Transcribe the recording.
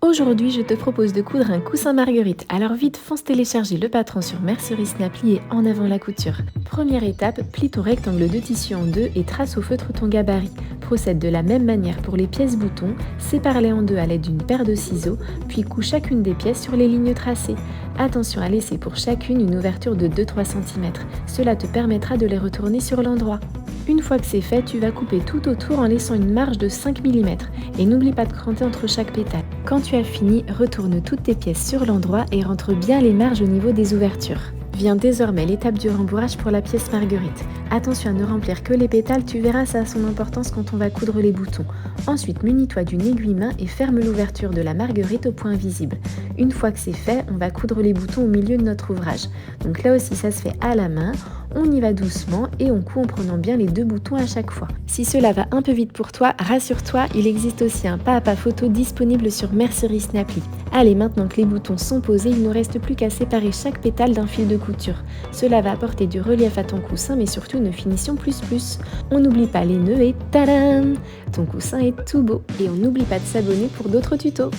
Aujourd'hui, je te propose de coudre un coussin marguerite. Alors vite, fonce télécharger le patron sur Mercerie Snapply et en avant la couture. Première étape, plie ton rectangle de tissu en deux et trace au feutre ton gabarit. Procède de la même manière pour les pièces boutons, sépare-les en deux à l'aide d'une paire de ciseaux, puis couds chacune des pièces sur les lignes tracées. Attention à laisser pour chacune une ouverture de 2-3 cm. Cela te permettra de les retourner sur l'endroit. Une fois que c'est fait, tu vas couper tout autour en laissant une marge de 5 mm et n'oublie pas de cranter entre chaque pétale. Quand tu as fini, retourne toutes tes pièces sur l'endroit et rentre bien les marges au niveau des ouvertures. Vient désormais l'étape du rembourrage pour la pièce marguerite. Attention à ne remplir que les pétales, tu verras ça a son importance quand on va coudre les boutons. Ensuite, munis-toi d'une aiguille main et ferme l'ouverture de la marguerite au point visible. Une fois que c'est fait, on va coudre les boutons au milieu de notre ouvrage. Donc là aussi ça se fait à la main, on y va doucement et on coud en prenant bien les deux boutons à chaque fois. Si cela va un peu vite pour toi, rassure-toi, il existe aussi un pas à pas photo disponible sur Mercerie Snapply. Allez, maintenant que les boutons sont posés, il ne reste plus qu'à séparer chaque pétale d'un fil de couture. Cela va apporter du relief à ton coussin mais surtout une finition plus. On n'oublie pas les nœuds et tadam! Ton coussin est tout beau et on n'oublie pas de s'abonner pour d'autres tutos.